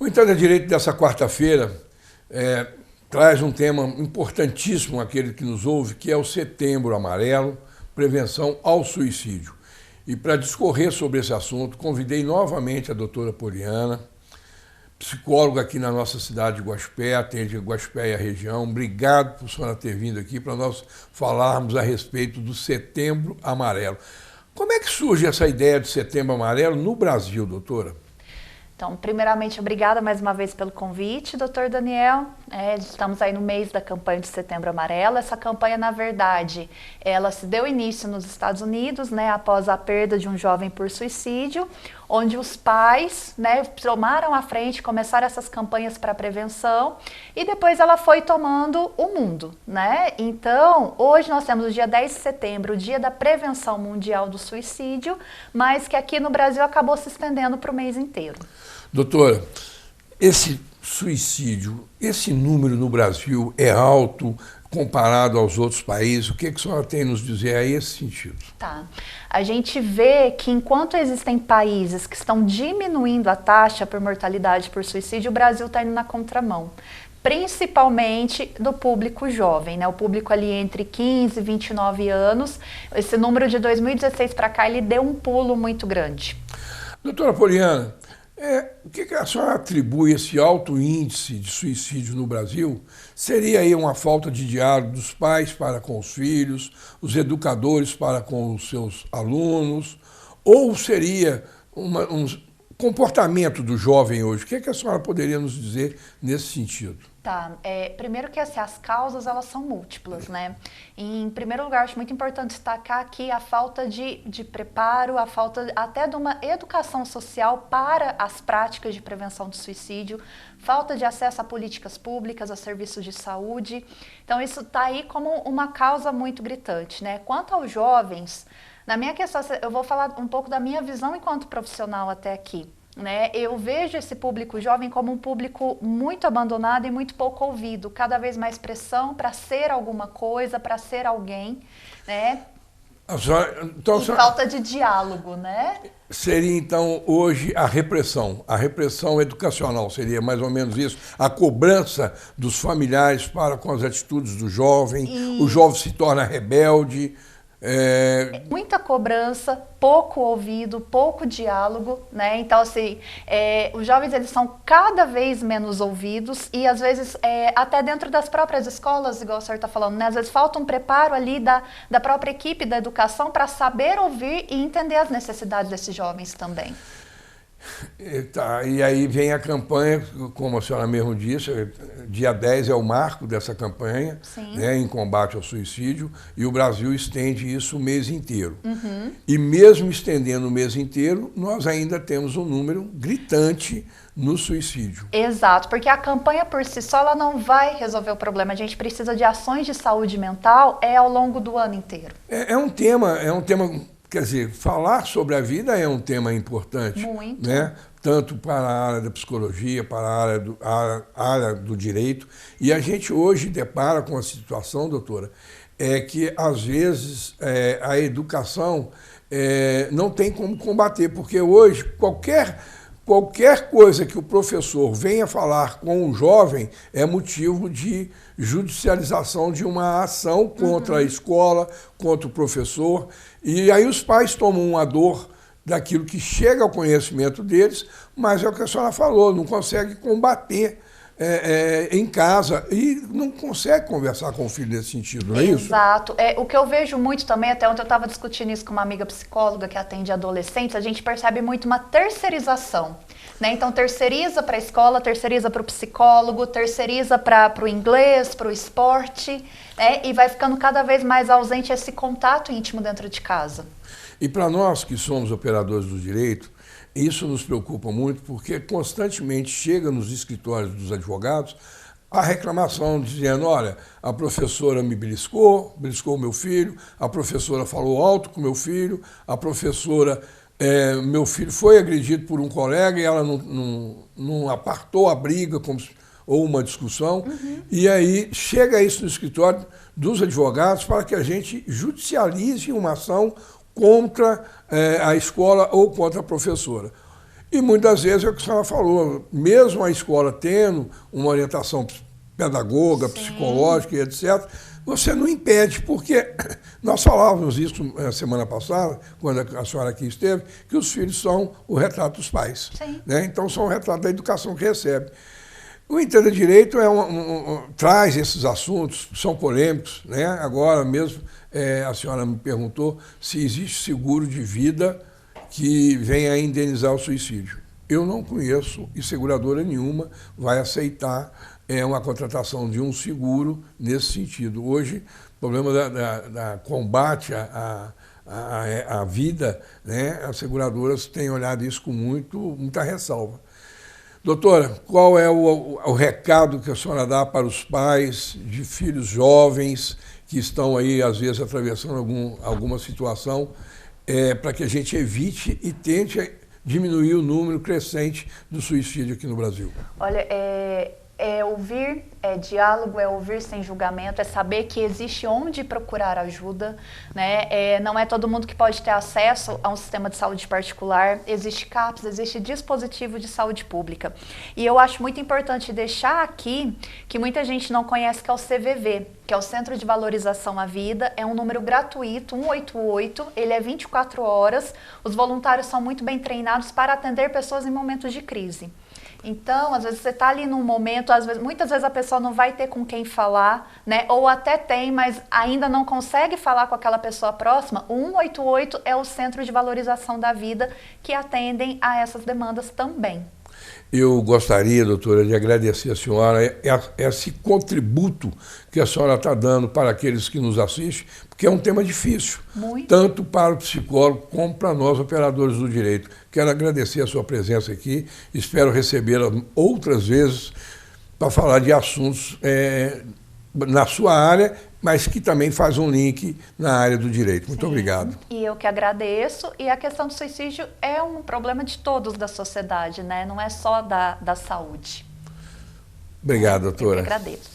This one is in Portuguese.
Entrada Direito dessa quarta-feira traz um tema importantíssimo àquele que nos ouve, que é o Setembro Amarelo, prevenção ao suicídio. E para discorrer sobre esse assunto, convidei novamente a doutora Poliana, psicóloga aqui na nossa cidade de Guaxupé, atende Guaxupé e a região. Obrigado por a senhora ter vindo aqui para nós falarmos a respeito do Setembro Amarelo. Como é que surge essa ideia de Setembro Amarelo no Brasil, doutora? Então, primeiramente, obrigada mais uma vez pelo convite, doutor Daniel. Estamos aí no mês da campanha de Setembro Amarelo. Essa campanha, na verdade, ela se deu início nos Estados Unidos, após a perda de um jovem por suicídio, onde os pais, tomaram a frente, começaram essas campanhas para prevenção, e depois ela foi tomando o mundo, Então, hoje nós temos o dia 10 de setembro, o dia da prevenção mundial do suicídio, mas que aqui no Brasil acabou se estendendo para o mês inteiro. Doutora, esse suicídio, esse número no Brasil é alto comparado aos outros países? O que a senhora tem a nos dizer a esse sentido? Tá. A gente vê que enquanto existem países que estão diminuindo a taxa por mortalidade por suicídio, o Brasil está indo na contramão. Principalmente do público jovem, o público ali entre 15 e 29 anos. Esse número de 2016 para cá, ele deu um pulo muito grande. Doutora Poliana, o que a senhora atribui esse alto índice de suicídio no Brasil? Seria aí uma falta de diálogo dos pais para com os filhos, os educadores para com os seus alunos, ou seria um comportamento do jovem hoje? O que a senhora poderia nos dizer nesse sentido? Tá, primeiro que as causas elas são múltiplas, Em primeiro lugar, acho muito importante destacar aqui a falta de preparo, a falta até de uma educação social para as práticas de prevenção do suicídio, falta de acesso a políticas públicas, a serviços de saúde. Então isso está aí como uma causa muito gritante, Quanto aos jovens, na minha questão, eu vou falar um pouco da minha visão enquanto profissional até aqui. Eu vejo esse público jovem como um público muito abandonado e muito pouco ouvido, cada vez mais pressão para ser alguma coisa, para ser alguém, Então, falta de diálogo, Seria então hoje a repressão educacional, seria mais ou menos isso, a cobrança dos familiares para com as atitudes do jovem, o jovem se torna rebelde. Muita cobrança, pouco ouvido, pouco diálogo, Então, assim, os jovens eles são cada vez menos ouvidos e, às vezes, até dentro das próprias escolas, igual o senhor está falando, Às vezes falta um preparo ali da própria equipe da educação para saber ouvir e entender as necessidades desses jovens também. E aí vem a campanha, como a senhora mesmo disse, dia 10 é o marco dessa campanha, em combate ao suicídio, e o Brasil estende isso o mês inteiro. E mesmo estendendo o mês inteiro, nós ainda temos um número gritante no suicídio. Exato, porque a campanha por si só ela não vai resolver o problema, a gente precisa de ações de saúde mental ao longo do ano inteiro. É um tema. Quer dizer, falar sobre a vida é um tema importante, muito. Tanto para a área da psicologia, para a área do direito. E a gente hoje depara com a situação, doutora, que às vezes a educação não tem como combater, porque hoje qualquer coisa que o professor venha falar com o jovem é motivo de judicialização de uma ação contra a escola, contra o professor. E aí os pais tomam uma dor daquilo que chega ao conhecimento deles, mas é o que a senhora falou, não consegue combater em casa e não consegue conversar com o filho nesse sentido, não é isso? Exato. O que eu vejo muito também, até ontem eu estava discutindo isso com uma amiga psicóloga que atende adolescentes, a gente percebe muito uma terceirização. Então terceiriza para a escola, terceiriza para o psicólogo, terceiriza para o inglês, para o esporte, e vai ficando cada vez mais ausente esse contato íntimo dentro de casa. E para nós que somos operadores do direito, isso nos preocupa muito porque constantemente chega nos escritórios dos advogados a reclamação dizendo, olha, a professora me beliscou o meu filho, a professora falou alto com o meu filho, a professora... meu filho foi agredido por um colega e ela não apartou a briga ou uma discussão. E aí chega isso no escritório dos advogados para que a gente judicialize uma ação contra a escola ou contra a professora. E muitas vezes é o que a senhora falou, mesmo a escola tendo uma orientação pedagoga, psicológica e etc., você não impede, porque nós falávamos isso semana passada, quando a senhora aqui esteve, que os filhos são o retrato dos pais. Né? Então, são o retrato da educação que recebe. O Entenda Direito traz esses assuntos, são polêmicos. Né? Agora mesmo, a senhora me perguntou se existe seguro de vida que venha a indenizar o suicídio. Eu não conheço e seguradora nenhuma vai aceitar uma contratação de um seguro nesse sentido. Hoje, o problema da combate à vida, né, as seguradoras têm olhado isso com muita ressalva. Doutora, qual é o recado que a senhora dá para os pais de filhos jovens que estão aí, às vezes, atravessando alguma situação, para que a gente evite e tente diminuir o número crescente do suicídio aqui no Brasil? Olha, é ouvir, é diálogo, é ouvir sem julgamento, é saber que existe onde procurar ajuda, né? Não é todo mundo que pode ter acesso a um sistema de saúde particular, existe CAPS, existe dispositivo de saúde pública. E eu acho muito importante deixar aqui que muita gente não conhece, que é o CVV, que é o Centro de Valorização à Vida, é um número gratuito, 188, ele é 24 horas, os voluntários são muito bem treinados para atender pessoas em momentos de crise. Então, às vezes você está ali num momento, muitas vezes a pessoa não vai ter com quem falar, né? Ou até tem, mas ainda não consegue falar com aquela pessoa próxima. O 188 é o Centro de Valorização da Vida que atendem a essas demandas também. Eu gostaria, doutora, de agradecer a senhora esse contributo que a senhora está dando para aqueles que nos assistem, porque é um tema difícil, tanto para o psicólogo como para nós, operadores do direito. Quero agradecer a sua presença aqui, espero recebê-la outras vezes para falar de assuntos na sua área, mas que também faz um link na área do direito. Muito obrigado. E eu que agradeço. E a questão do suicídio é um problema de todos da sociedade, né? Não é só da saúde. Obrigado, doutora. Eu que agradeço.